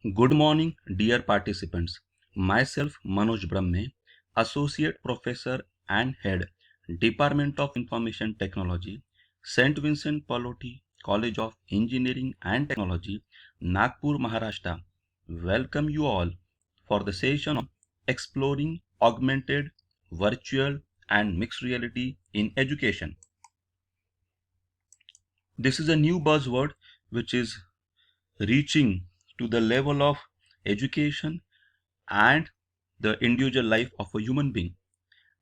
Good morning, dear participants. Myself, Manoj Brahme, Associate Professor and Head, Department of Information Technology, St. Vincent Pallotti College of Engineering and Technology, Nagpur, Maharashtra. Welcome you all for the session on exploring augmented, virtual, and mixed reality in education. This is a new buzzword which is reaching to the level of education and the individual life of a human being.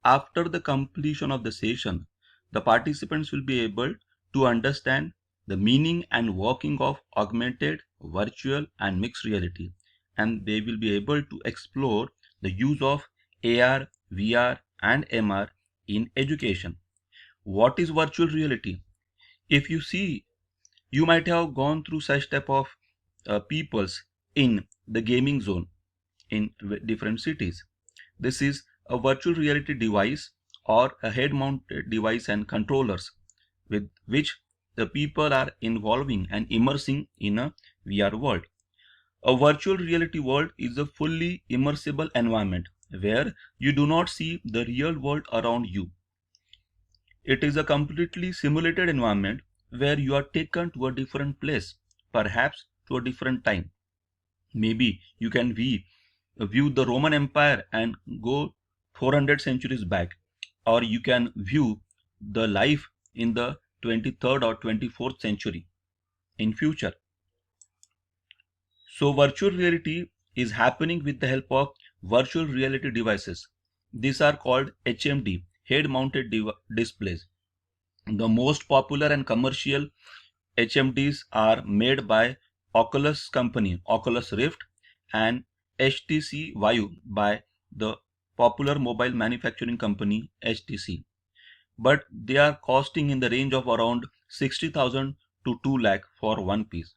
After the completion of the session, the participants will be able to understand the meaning and working of augmented, virtual, and mixed reality, and they will be able to explore the use of AR, VR, and MR in education. What is virtual reality? If you see, you might have gone through such type of peoples in the gaming zone in different cities. This is a virtual reality device or a head mounted device and controllers with which the people are involving and immersing in a VR world. A virtual reality world is a fully immersible environment where you do not see the real world around you. It is a completely simulated environment where you are taken to a different place, perhaps to a different time. Maybe you can view the Roman Empire and go 400 centuries back, or you can view the life in the 23rd or 24th century in future. So virtual reality is happening with the help of virtual reality devices. These are called HMD, head mounted displays. The most popular and commercial HMDs are made by Oculus company, Oculus Rift, and HTC Vive by the popular mobile manufacturing company HTC. But they are costing in the range of around 60,000 to 2 lakh for one piece.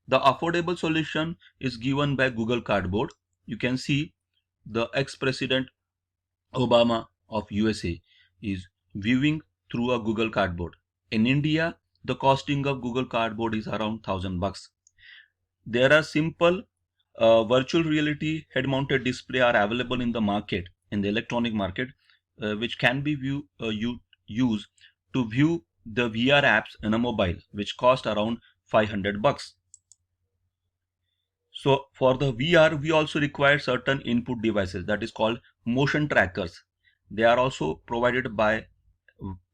The affordable solution is given by Google Cardboard. You can see the ex-president Obama of USA is viewing through a Google Cardboard. In India, the costing of Google Cardboard is around $1,000. There are simple virtual reality head-mounted display are available in the market, in the electronic market, which can be used to view the VR apps in a mobile, which cost around $500. So for the VR, we also require certain input devices that is called motion trackers. They are also provided by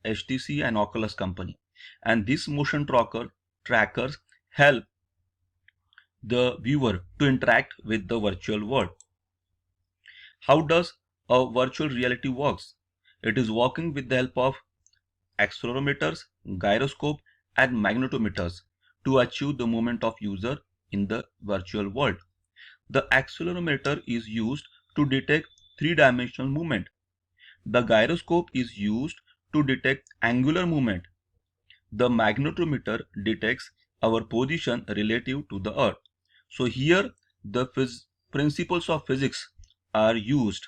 HTC and Oculus company. And these motion trackers help the viewer to interact with the virtual world. How does a virtual reality works? It is working with the help of accelerometers, gyroscope, and magnetometers to achieve the movement of user in the virtual world. The accelerometer is used to detect three-dimensional movement. The gyroscope is used to detect angular movement. The magnetometer detects our position relative to the earth. So here the principles of physics are used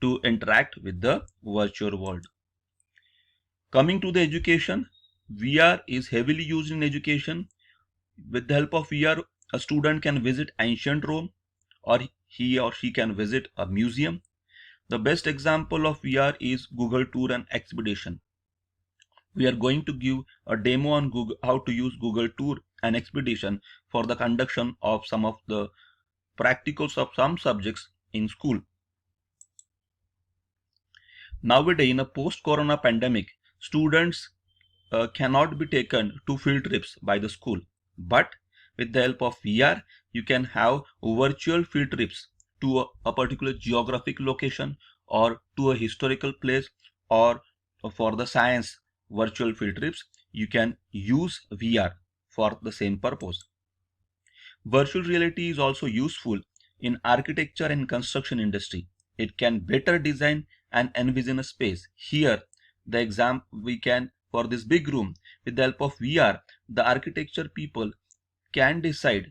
to interact with the virtual world. Coming to the education, VR is heavily used in education. With the help of VR, a student can visit ancient Rome, or he or she can visit a museum. The best example of VR is Google Tour and Expedition. We are going to give a demo on Google, how to use Google Tour and Expedition for the conduction of some of the practicals of some subjects in school. Nowadays, in a post-corona pandemic, students cannot be taken to field trips by the school. But with the help of VR, you can have virtual field trips to a particular geographic location or to a historical place, or for the science virtual field trips, you can use VR for the same purpose. Virtual reality is also useful in architecture and construction industry. It can better design and envision a space. Here, the example we can, for this big room, with the help of VR, the architecture people can decide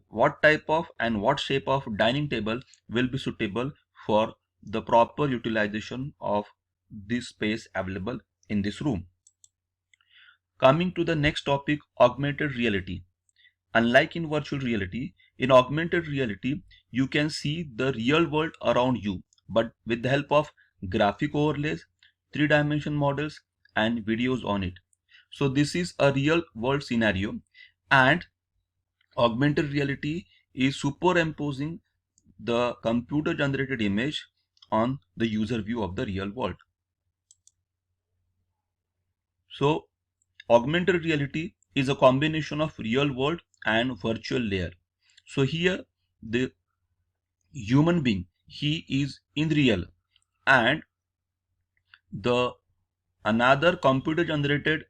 what type of and what shape of dining table will be suitable for the proper utilization of this space available in this room. Coming to the next topic, augmented reality. Unlike in virtual reality, in augmented reality, you can see the real world around you, but with the help of graphic overlays, three-dimension models, and videos on it. So this is a real world scenario, and augmented reality is superimposing the computer generated image on the user view of the real world. So augmented reality is a combination of real world and virtual layer. So here the human being, he is in real, and the another computer generated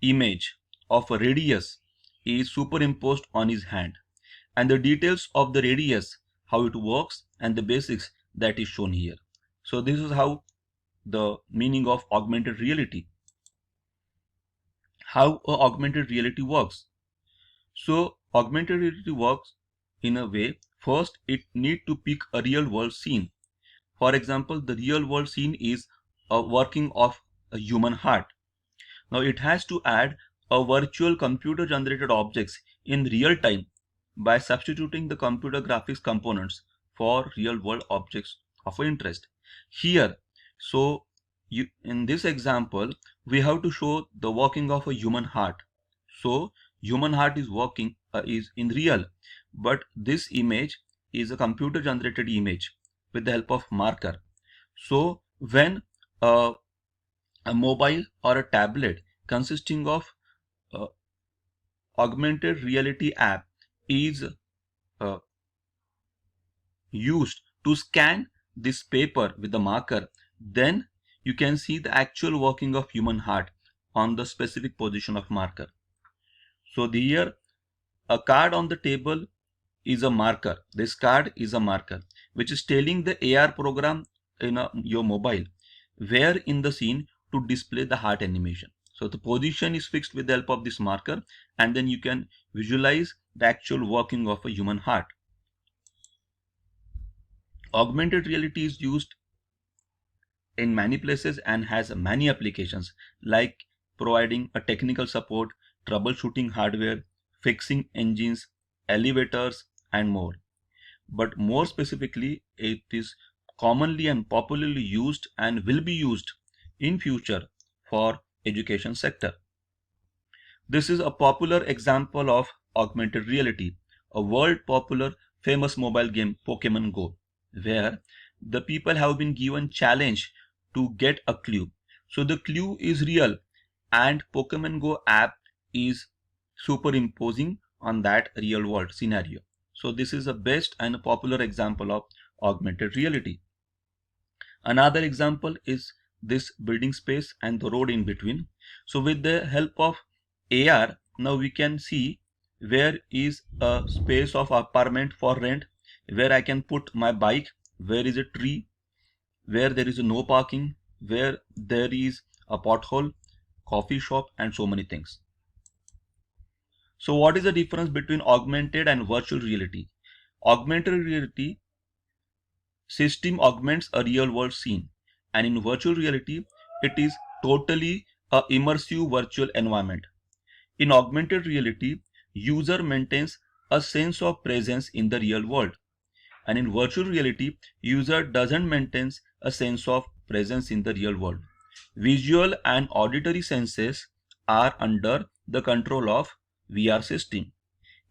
image of a radius is superimposed on his hand, and the details of the radius, how it works, and the basics, that is shown here. So this is how the meaning of augmented reality. How a augmented reality works. So augmented reality works in a way, first it need to pick a real world scene. For example, the real world scene is a working of a human heart. Now it has to add a virtual computer generated objects in real time by substituting the computer graphics components for real world objects of interest. Here, so in this example, we have to show the working of a human heart. So human heart is working is in real, but this image is a computer generated image with the help of marker. So when a mobile or a tablet consisting of uh, augmented reality app is uh, used to scan this paper with the marker, then you can see the actual working of human heart on the specific position of marker. So here a card on the table is a marker. This card is a marker which is telling the AR program in your mobile where in the scene to display the heart animation. So the position is fixed with the help of this marker, and then you can visualize the actual working of a human heart. Augmented reality is used in many places and has many applications, like providing a technical support, troubleshooting hardware, fixing engines, elevators, and more. But more specifically, it is commonly and popularly used and will be used in future for education sector. This is a popular example of augmented reality, a world popular famous mobile game Pokemon Go, where the people have been given challenge to get a clue. So the clue is real and Pokemon Go app is superimposing on that real world scenario. So this is a best and a popular example of augmented reality. Another example is this building space and the road in between. So with the help of AR, now we can see where is a space of apartment for rent, where I can put my bike, where is a tree, where there is no parking, where there is a pothole, coffee shop, and so many things. So what is the difference between augmented and virtual reality? Augmented reality system augments a real world scene, and in virtual reality it is totally a immersive virtual environment. In augmented reality, user maintains a sense of presence in the real world, and in virtual reality user doesn't maintain a sense of presence in the real world. Visual and auditory senses are under the control of VR system.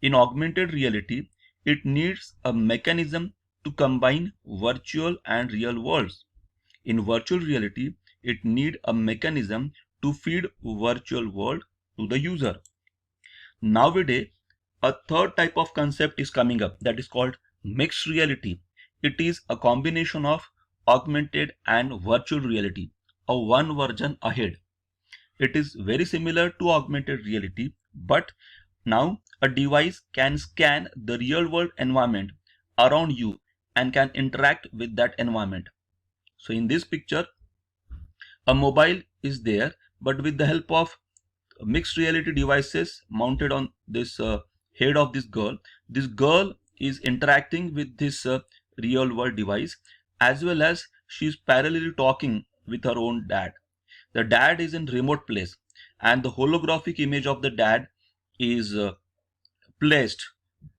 In augmented reality, it needs a mechanism to combine virtual and real worlds. In virtual reality, it needs a mechanism to feed virtual world to the user. Nowadays, a third type of concept is coming up, that is called mixed reality. It is a combination of augmented and virtual reality, a one version ahead. It is very similar to augmented reality, but now a device can scan the real world environment around you and can interact with that environment. So in this picture, a mobile is there, but with the help of mixed reality devices mounted on this head of this girl is interacting with this real world device, as well as she is parallelly talking with her own dad. The dad is in remote place, and the holographic image of the dad is placed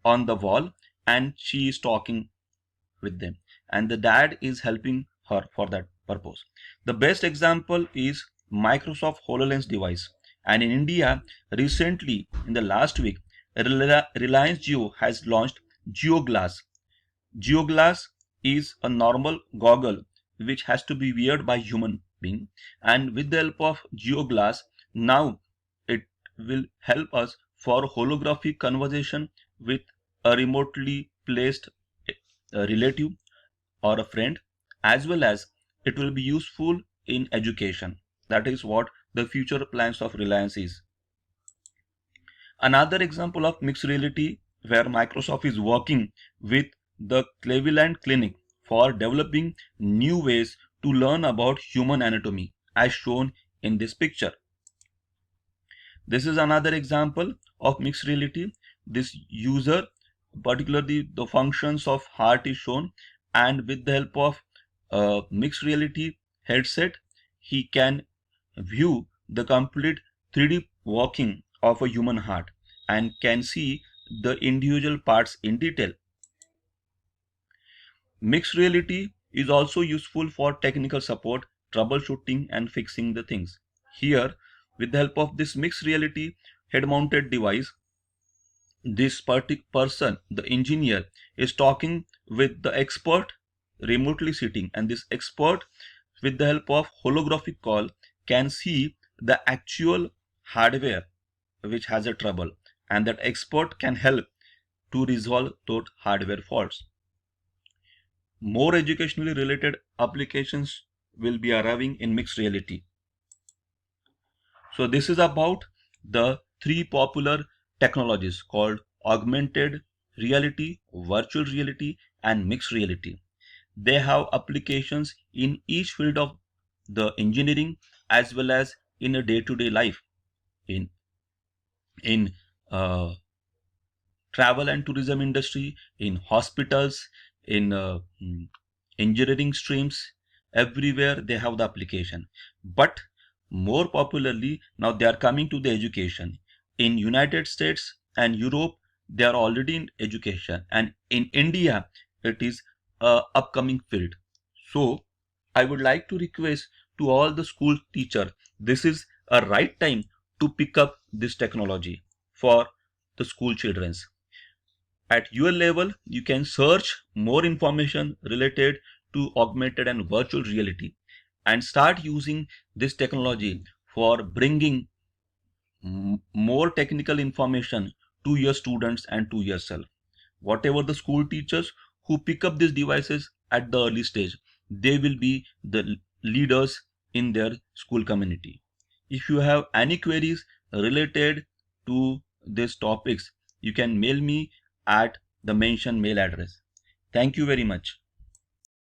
on the wall and she is talking with them, and the dad is helping her for that purpose. The best example is Microsoft HoloLens device. And in India, recently in the last week, Reliance Jio has launched JioGlass. JioGlass is a normal goggle which has to be weared by human being, and with the help of JioGlass, now it will help us for holographic conversation with a remotely placed relative or a friend, as well as it will be useful in education. That is what the future plans of Reliance is. Another example of mixed reality where Microsoft is working with the Cleveland Clinic for developing new ways to learn about human anatomy, as shown in this picture. This is another example of mixed reality. This user, particularly the functions of heart, is shown, and with the help of mixed reality headset, he can view the complete 3D working of a human heart and can see the individual parts in detail. Mixed reality is also useful for technical support, troubleshooting, and fixing the things. Here, with the help of this mixed reality head-mounted device, this person, the engineer, is talking with the expert remotely sitting, and this expert, with the help of holographic call, can see the actual hardware which has a trouble, and that expert can help to resolve those hardware faults. More educationally related applications will be arriving in mixed reality. So this is about the three popular technologies called augmented reality, virtual reality, and mixed reality. They have applications in each field of the engineering as well as in a day-to-day life, in travel and tourism industry, in hospitals, in engineering streams. Everywhere they have the application. But more popularly, now they are coming to the education. In United States and Europe, they are already in education, and in India, it is a upcoming field. So I would like to request to all the school teachers, this is a right time to pick up this technology for the school childrens. At your level, you can search more information related to augmented and virtual reality and start using this technology for bringing more technical information to your students and to yourself. Whatever the school teachers who pick up these devices at the early stage, they will be the leaders in their school community. If you have any queries related to these topics, you can mail me at the mentioned mail address. Thank you very much.